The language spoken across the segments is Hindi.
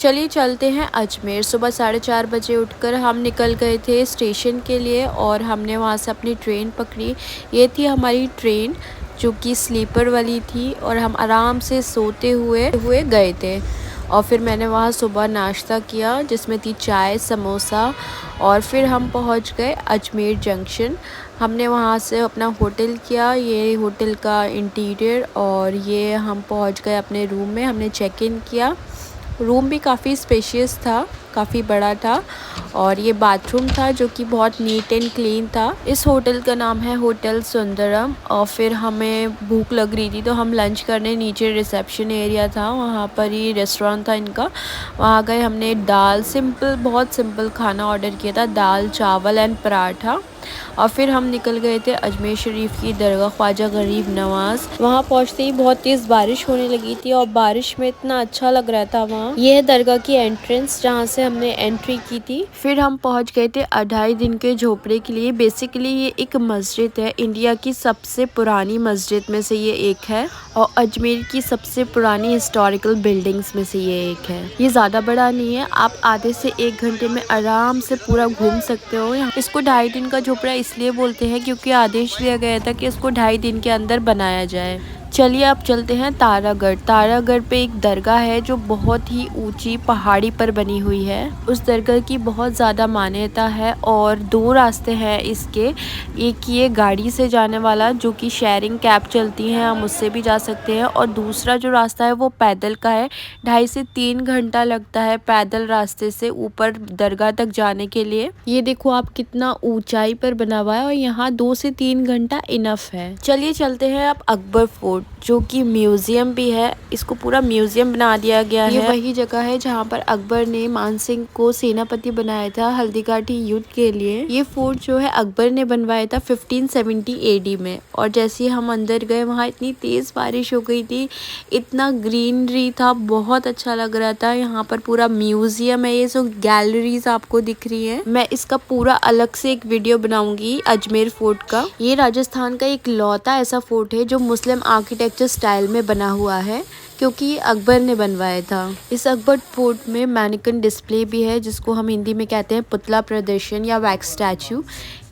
चलिए चलते हैं अजमेर। सुबह 4:30 बजे उठकर हम निकल गए थे स्टेशन के लिए और हमने वहाँ से अपनी ट्रेन पकड़ी। ये थी हमारी ट्रेन जो कि स्लीपर वाली थी और हम आराम से सोते हुए गए थे। और फिर मैंने वहाँ सुबह नाश्ता किया जिसमें थी चाय समोसा और फिर हम पहुँच गए अजमेर जंक्शन। हमने वहाँ से अपना होटल किया, ये होटल का इंटीरियर, और ये हम पहुँच गए अपने रूम में। हमने चेक इन किया। रूम भी काफ़ी स्पेशियस था, काफ़ी बड़ा था और ये बाथरूम था जो कि बहुत नीट एंड क्लीन था। इस होटल का नाम है होटल सुंदरम। और फिर हमें भूख लग रही थी तो हम लंच करने नीचे रिसेप्शन एरिया था, वहाँ पर ही रेस्टोरेंट था इनका, वहाँ गए। हमने दाल, बहुत सिंपल खाना ऑर्डर किया था, दाल चावल एंड पराठा। और फिर हम निकल गए थे अजमेर शरीफ की दरगाह ख्वाजा गरीब नवाज। वहाँ पहुँचते ही बहुत तेज़ बारिश होने लगी थी और बारिश में इतना अच्छा लग रहा था वहाँ। यह है दरगाह की एंट्रेंस जहाँ से हमने एंट्री की थी। फिर हम पहुँच गए थे 2.5 दिन के झोपड़े के लिए। बेसिकली ये एक मस्जिद है, इंडिया की सबसे पुरानी मस्जिद में से ये एक है और अजमेर की सबसे पुरानी हिस्टोरिकल बिल्डिंग्स में से ये एक है। ये ज़्यादा बड़ा नहीं है, आप आधे से 1 घंटे में आराम से पूरा घूम सकते हो। इसको 2.5 दिन का झोपड़ा इसलिए बोलते हैं क्योंकि आदेश दिया गया था कि इसको 2.5 दिन के अंदर बनाया जाए। चलिए अब चलते हैं तारागढ़। तारागढ़ पे एक दरगाह है जो बहुत ही ऊंची पहाड़ी पर बनी हुई है। उस दरगाह की बहुत ज़्यादा मान्यता है और 2 रास्ते हैं इसके। एक ये गाड़ी से जाने वाला जो कि शेयरिंग कैब चलती हैं, हम उससे भी जा सकते हैं, और दूसरा जो रास्ता है वो पैदल का है। 2.5 से 3 घंटा लगता है पैदल रास्ते से ऊपर दरगाह तक जाने के लिए। ये देखो आप कितना ऊंचाई पर बना हुआ है और यहाँ 2 से 3 घंटा इनफ है। चलिए चलते हैं अब अकबर फोर्ट जो कि म्यूजियम भी है। इसको पूरा म्यूजियम बना दिया गया है। ये वही जगह है जहाँ पर अकबर ने मानसिंह को सेनापति बनाया था हल्दीघाटी युद्ध के लिए। ये फोर्ट जो है अकबर ने बनवाया था 1570 AD में। और जैसे हम अंदर गए वहाँ इतनी तेज बारिश हो गई थी, इतना ग्रीनरी था, बहुत अच्छा लग रहा था। यहाँ पर पूरा म्यूजियम है, ये जो गैलरीज आपको दिख रही है। मैं इसका पूरा अलग से एक वीडियो बनाऊंगी अजमेर फोर्ट का। ये राजस्थान का एक लौता ऐसा फोर्ट है जो मुस्लिम आर्किटेक्चर स्टाइल में बना हुआ है क्योंकि ये अकबर ने बनवाया था। इस अकबर फोर्ट में मैनिकन डिस्प्ले भी है जिसको हम हिंदी में कहते हैं पुतला प्रदर्शन या वैक्स स्टैचू।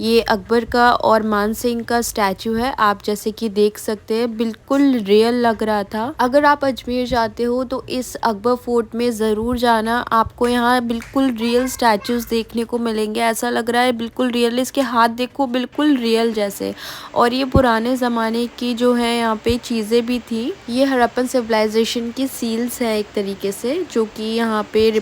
ये अकबर का और मान सिंह का स्टैचू है, आप जैसे कि देख सकते हैं, बिल्कुल रियल लग रहा था। अगर आप अजमेर जाते हो तो इस अकबर फोर्ट में ज़रूर जाना, आपको यहाँ बिल्कुल रियल स्टैचूज देखने को मिलेंगे। ऐसा लग रहा है बिल्कुल रियल, इसके हाथ देखो बिल्कुल रियल जैसे। और ये पुराने ज़माने की जो है यहाँ पे चीज़ें भी थी। ये हड़प्पन सिविलाइजेशन की सील्स हैं एक तरीके से जो कि यहाँ पे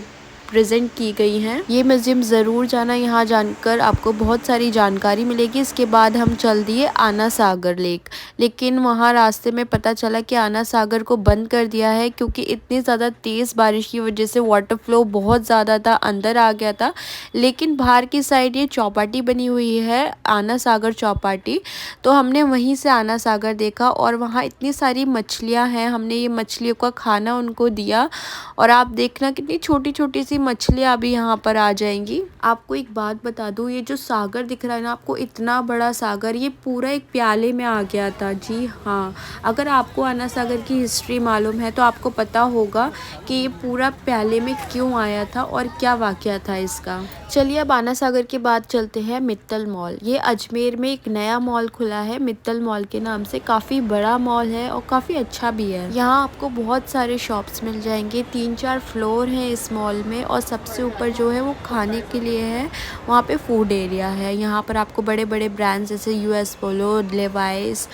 प्रेजेंट की गई हैं। ये म्यूजियम ज़रूर जाना, यहाँ जानकर आपको बहुत सारी जानकारी मिलेगी। इसके बाद हम चल दिए आना सागर लेक, लेकिन वहाँ रास्ते में पता चला कि आना सागर को बंद कर दिया है क्योंकि इतनी ज़्यादा तेज़ बारिश की वजह से वाटर फ्लो बहुत ज़्यादा था, अंदर आ गया था। लेकिन बाहर की साइड ये चौपाटी बनी हुई है, आना सागर चौपाटी, तो हमने वहीं से आना सागर देखा और वहाँ इतनी सारी मछलियाँ हैं। हमने ये मछलियों का खाना उनको दिया और आप देखना कितनी छोटी छोटी सी मछलियाँ अभी यहाँ पर आ जाएंगी। आपको एक बात बता दूँ, ये जो सागर दिख रहा है ना आपको, इतना बड़ा सागर, ये पूरा एक प्याले में आ गया था। जी हाँ, अगर आपको आना सागर की हिस्ट्री मालूम है तो आपको पता होगा कि ये पूरा प्याले में क्यों आया था और क्या वाकया था इसका। चलिए अब आना सागर के बाद चलते हैं मित्तल मॉल। ये अजमेर में एक नया मॉल खुला है मित्तल मॉल के नाम से, काफ़ी बड़ा मॉल है और काफ़ी अच्छा भी है। यहाँ आपको बहुत सारे शॉप्स मिल जाएंगे, 3-4 फ्लोर हैं इस मॉल में और सबसे ऊपर जो है वो खाने के लिए है, वहाँ पे फूड एरिया है। यहाँ पर आपको बड़े बड़े ब्रांड्स जैसे US पोलो, लेवाइस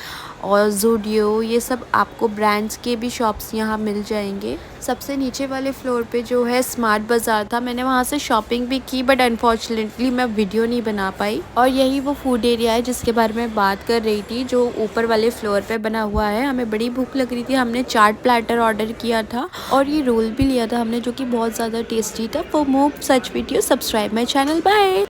और ज़ूडियो, ये सब आपको ब्रांड्स के भी शॉप्स यहाँ मिल जाएंगे। सबसे नीचे वाले फ्लोर पे जो है स्मार्ट बाज़ार था, मैंने वहाँ से शॉपिंग भी की बट अनफॉर्चुनेटली मैं वीडियो नहीं बना पाई। और यही वो फूड एरिया है जिसके बारे में बात कर रही थी जो ऊपर वाले फ्लोर पे बना हुआ है। हमें बड़ी भूख लग रही थी, हमने चाट प्लेटर ऑर्डर किया था और ये रोल भी लिया था हमने जो कि बहुत ज़्यादा टेस्टी था। For more such video subscribe my channel. Bye.